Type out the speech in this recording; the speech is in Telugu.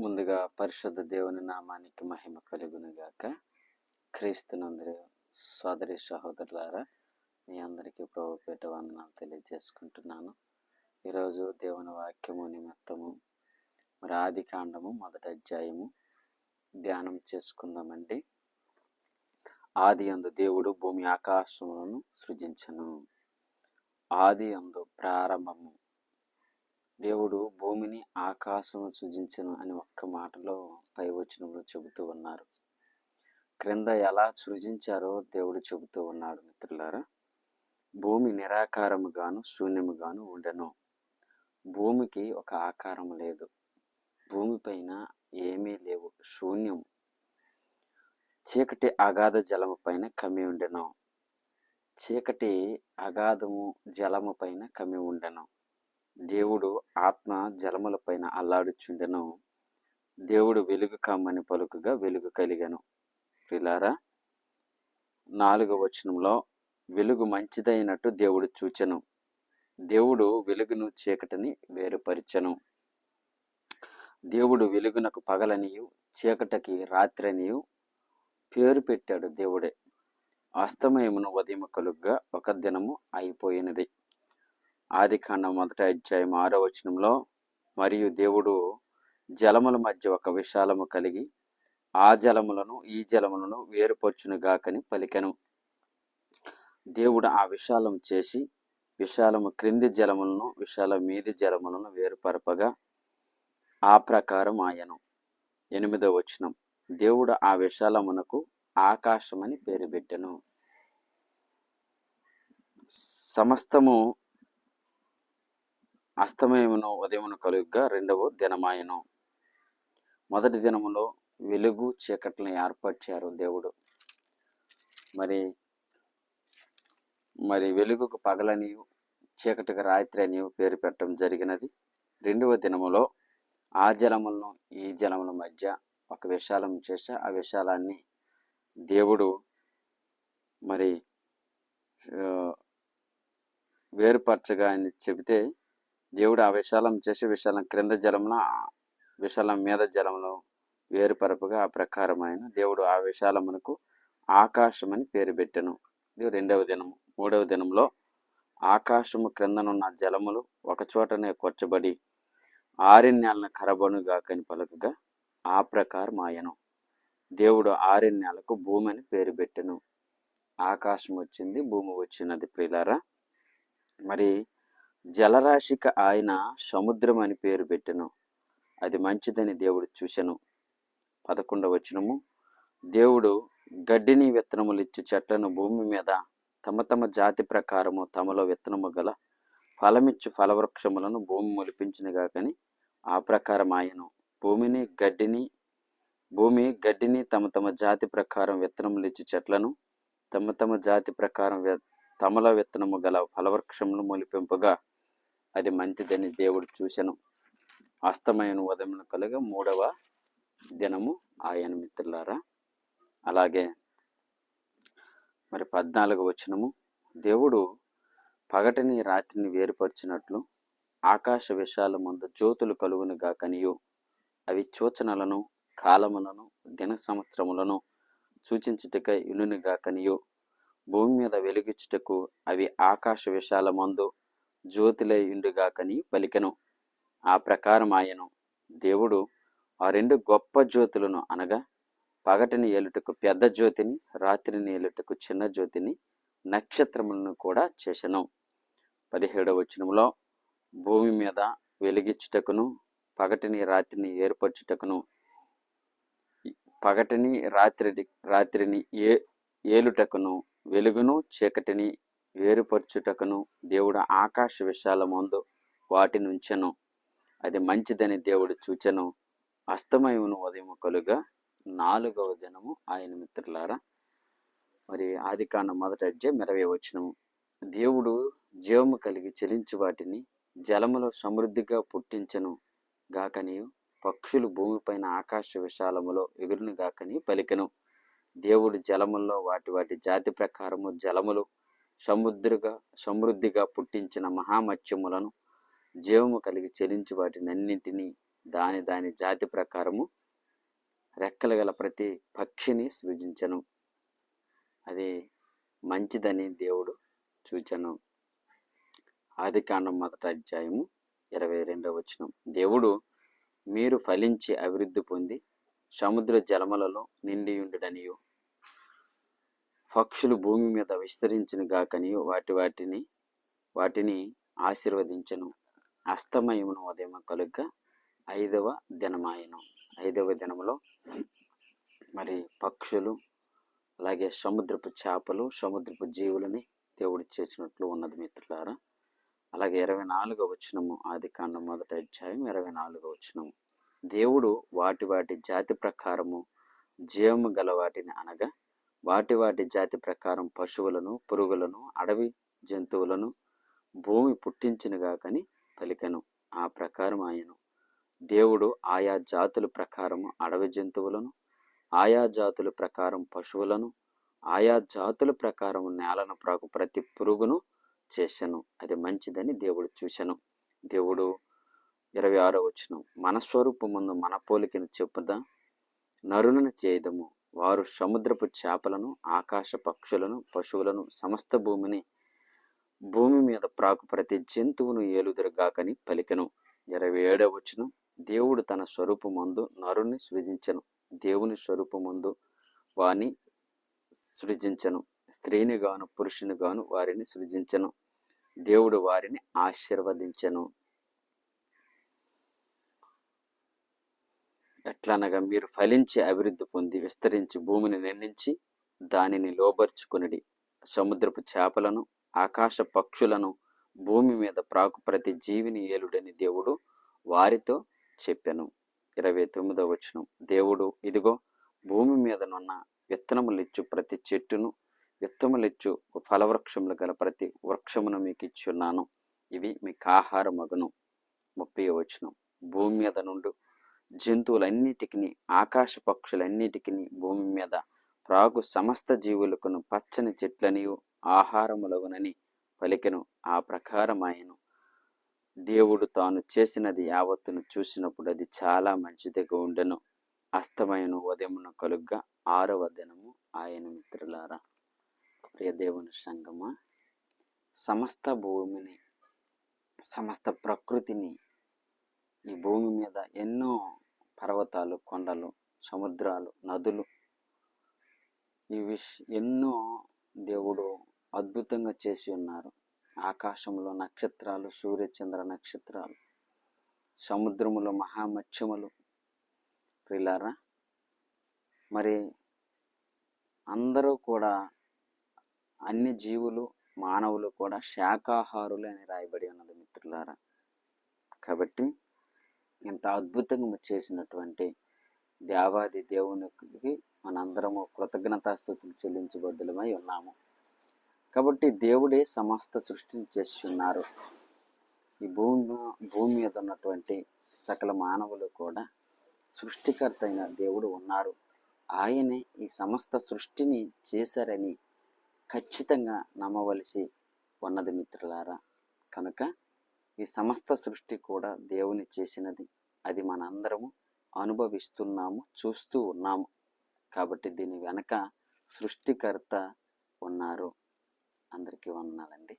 ముందుగా పరిశుద్ధ దేవుని నామానికి మహిమ కలుగునుగాక. క్రీస్తునందరి సోదరి సహోదరులారా, మీ అందరికీ ప్రభుపేట వందనాలు తెలియజేసుకుంటున్నాను. ఈరోజు దేవుని వాక్యము నిమిత్తము మరి ఆదికాండము 1వ అధ్యాయము ధ్యానం చేసుకుందామండి. ఆది యందు దేవుడు భూమి ఆకాశములను సృజించెను. ఆది యందు ప్రారంభము దేవుడు భూమిని ఆకాశము సృజించెను అని ఒక్క మాటలో పై వచనంలో చెబుతూ ఉన్నారు. క్రింద ఎలా సృజించారో దేవుడు చెబుతూ ఉన్నాడు. మిత్రులారా, భూమి నిరాకారముగాను శూన్యముగాను ఉండెను. భూమికి ఒక ఆకారం లేదు, భూమిపైన ఏమీ లేవు, శూన్యం. చీకటి అగాధ జలము పైన కమ్మి ఉండెను. చీకటి అగాధము జలము పైన కమ్మి ఉండెను. దేవుడు ఆత్మ జలముల పైన అల్లాడుచుండెను. దేవుడు వెలుగు కమ్మని పలుకుగా వెలుగు కలిగెను. ప్రియులారా, 4వ వచనంలో వెలుగు మంచిదైనట్టు దేవుడు చూచెను. దేవుడు వెలుగును చీకటిని వేరుపరిచెను. దేవుడు వెలుగునకు పగలనియు చీకటికి రాత్రనియు పేరు పెట్టాడు. దేవుడే అస్తమయమును ఉదయము కలుగ్గా ఒక దినము అయిపోయినది. ఆదికాండం 1వ అధ్యాయం 6వ వచనంలో మరియు దేవుడు జలముల మధ్య ఒక విశాలము కలిగి ఆ జలములను ఈ జలములను వేరుపరచునుగాకని పలికెను. దేవుడు ఆ విశాలం చేసి విశాలము క్రింది జలములను విశాలం మీది జలములను వేరుపరపగా ఆ ప్రకారం ఆయను. 8వ వచనం దేవుడు ఆ విశాలమునకు ఆకాశమని పేరు పెట్టెను. సమస్తము అస్తమయమును ఉదయమును కలుగ్గా 2వ దినమాయను. మొదటి దినములో వెలుగు చీకట్లను ఏర్పరిచారు దేవుడు. మరి వెలుగుకు పగలనియు చీకటికి రాత్రి అని పేరు పెట్టడం జరిగినది. 2వ దినములో ఆ జలములను ఈ జలముల మధ్య ఒక విశాలం చేసి ఆ విశాలాన్ని దేవుడు వేరుపరచగా అని చెబితే దేవుడు ఆ విశాలం చేసి విశాలం క్రింద జలమున విశాలం మీద జలమును వేరుపరపుగా ఆ ప్రకారమైన దేవుడు ఆ విశాలమునకు ఆకాశమని పేరు పెట్టెను. ఇది 2వ దినము. 3వ దినంలో ఆకాశము క్రిందనున్న జలములు ఒకచోటనే కొచ్చబడి ఆరణ్యాలను కరబనుగాకని పలుకగా ఆ ప్రకారం ఆయను. దేవుడు ఆరణ్యాలకు భూమి అని పేరు పెట్టెను. ఆకాశం వచ్చింది, భూమి వచ్చినది. ప్రియులారా, మరి జలరాశికి ఆయన సముద్రం అని పేరు పెట్టెను. అది మంచిదని దేవుడు చూసెను. 11వ వచనము దేవుడు గడ్డిని విత్తనములు ఇచ్చు చెట్లను భూమి మీద తమ తమ జాతి ప్రకారము తమలో విత్తనము గల ఫలమిచ్చు ఫలవృక్షములను భూమి మొలిపించునుగాకని ఆ ప్రకారం ఆయను. భూమి గడ్డిని తమ తమ జాతి ప్రకారం విత్తనములు ఇచ్చు చెట్లను తమ తమ జాతి ప్రకారం తమలో విత్తనము గల ఫలవృక్షమును మొలిపింపగా అది మంచిదని దేవుడు చూసెను. అస్తమయన ఉదయమును కలుగ 3వ దినము ఆయన. మిత్రులారా, అలాగే మరి 14వ వచనము దేవుడు పగటిని రాత్రిని వేరుపరిచినట్లు ఆకాశ విశాల ముందు జ్యోతులు కలుగునుగాకనియు అవి సూచనలను కాలములను దిన సంవత్సరములను సూచించుటకై ఇనుగాకనియు భూమి మీద వెలుగిచ్చుటకు అవి ఆకాశ విశాల మందు జ్యోతిలై ఇండుగాకని పలికెను. ఆ ప్రకారం ఆయను. దేవుడు ఆ 2 గొప్ప జ్యోతులను అనగా పగటిని ఏలుటకు పెద్ద జ్యోతిని, రాత్రిని ఏలుటకు చిన్న జ్యోతిని, నక్షత్రములను కూడా చేసెను. 17వ వచనంలో భూమి మీద వెలిగించుటకును పగటిని రాత్రిని ఏర్పరచుటకును పగటిని రాత్రిని ఏలుటకును వెలుగును చీకటిని వేరుపరచుటకును దేవుడు ఆకాశ విశాలమందు వాటిని ఉంచెను. అది మంచిదని దేవుడు చూచెను. అస్తమయమును ఉదయము కలుగా 4వ దినము ఆయన. మిత్రులారా, మరి ఆదికాండం 1వ అధ్యాయం 20వ వచనము దేవుడు జీవము కలిగి చెలించు వాటిని జలములో సమృద్ధిగా పుట్టించెను గాకని పక్షులు భూమిపైన ఆకాశ విశాలములో ఎగురును గాకని పలికెను. దేవుడు జలముల్లో వాటి జాతి ప్రకారము జలములు సమృద్ధిగా పుట్టించిన మహామత్స్యములను జీవము కలిగి చెలించు వాటినన్నింటినీ దాని దాని జాతి ప్రకారము రెక్కలు గల ప్రతి పక్షిని సృజించను. అది మంచిదని దేవుడు చూచెను. ఆదికాండం 1:22. దేవుడు మీరు ఫలించి అభివృద్ధి పొంది సముద్ర జలములలో నిండియుండుడనియు పక్షులు భూమి మీద విస్తరించును గాకనియు వాటిని ఆశీర్వదించను. అస్తమయమును ఉదయం కలుగ్గా 5వ దినమాయను. 5వ దినములో మరి పక్షులు, అలాగే సముద్రపు చేపలు, సముద్రపు జీవులని దేవుడు చేసినట్లు ఉన్నది మిత్రులారా. అలాగే 24వ వచనము, ఆదికాండం 1:24. దేవుడు వాటి వాటి జాతి ప్రకారము జీవము గల వాటిని అనగా వాటి జాతి ప్రకారం పశువులను, పురుగులను, అడవి జంతువులను భూమి పుట్టించినగాకని పలికెను. ఆ ప్రకారం ఆయను. దేవుడు ఆయా జాతుల ప్రకారము అడవి జంతువులను, ఆయా జాతుల ప్రకారం పశువులను, ఆయా జాతుల ప్రకారం నేలను ప్రాకు ప్రతి పురుగును చేశాను. అది మంచిదని దేవుడు చూశాను. దేవుడు 26వ వచనం, మన స్వరూపముందు మన పోలికను చెప్పుదా నరులను చేయదము. వారు సముద్రపు చేపలను, ఆకాశ పక్షులను, పశువులను, సమస్త భూమి మీద ప్రాకు ప్రతి జంతువును ఏలుదురుగాకని పలికెను. 27వ వచనం, దేవుడు తన స్వరూపమందు నరుని సృజించెను. దేవుని స్వరూపమందు వారిని సృజించెను. స్త్రీని గాను పురుషుని గాను వారిని సృజించెను. దేవుడు వారిని ఆశీర్వదించెను. ఎట్లనగా మీరు ఫలించి అభివృద్ధి పొంది విస్తరించి భూమిని నిండించి దానిని లోబర్చుకొనిడి. సముద్రపు చేపలను, ఆకాశ పక్షులను, భూమి మీద ప్రాకు ప్రతి జీవిని ఏలుడని దేవుడు వారితో చెప్పెను. 29వ వచనం, దేవుడు ఇదిగో భూమి మీదనున్న విత్తనములిచ్చు ప్రతి చెట్టును, విత్తములిచ్చు ఫలవృక్షములు గల ప్రతి వృక్షమును మీకు ఇచ్చున్నాను. ఇవి మీకు ఆహారమగును. 30వ వచనం, భూమి మీద నుండి జంతువులన్నిటికీ, ఆకాశ పక్షులన్నిటికీ, భూమి మీద ప్రాగు సమస్త జీవులకును పచ్చని చెట్లనియు ఆహారములగునని పలికెను. ఆ ప్రకారం ఆయను. దేవుడు తాను చేసినది యావత్తును చూసినప్పుడు అది చాలా మంచిదిగా ఉండెను. అస్తమయను ఉదయమును కలుగ్గా 6వ దినము ఆయన. మిత్రులారా, ప్రియ దేవుని సంగమా, సమస్త భూమిని, సమస్త ప్రకృతిని, ఈ భూమి మీద ఎన్నో పర్వతాలు, కొండలు, సముద్రాలు, నదులు, ఎన్నో దేవుడు అద్భుతంగా చేసి ఉన్నారు. ఆకాశంలో నక్షత్రాలు, సూర్యచంద్ర నక్షత్రాలు, సముద్రములో మహామత్స్యములు. ప్రియులారా, మరి అందరూ కూడా, అన్ని జీవులు, మానవులు కూడా శాకాహారులు అని రాయబడి ఉన్నది మిత్రులారా. కాబట్టి ఇంత అద్భుతంగా చేసినటువంటి దేవాది దేవునికి మనందరము కృతజ్ఞతాస్తుతులు చెల్లించబద్దులమై ఉన్నాము. కాబట్టి దేవుడే సమస్త సృష్టిని చేసి ఉన్నారు. ఈ భూమి మీద ఉన్నటువంటి సకల మానవులు కూడా సృష్టికర్త అయిన దేవుడు ఉన్నారు. ఆయనే ఈ సమస్త సృష్టిని చేశారని ఖచ్చితంగా నమ్మవలసి ఉన్నది మిత్రులారా. కనుక ఈ సమస్త సృష్టి కూడా దేవుని చేసినది. అది మనందరము అనుభవిస్తున్నాము, చూస్తూ ఉన్నాము. కాబట్టి దీని వెనక సృష్టికర్త ఉన్నారు. అందరికీ వందనాలండి.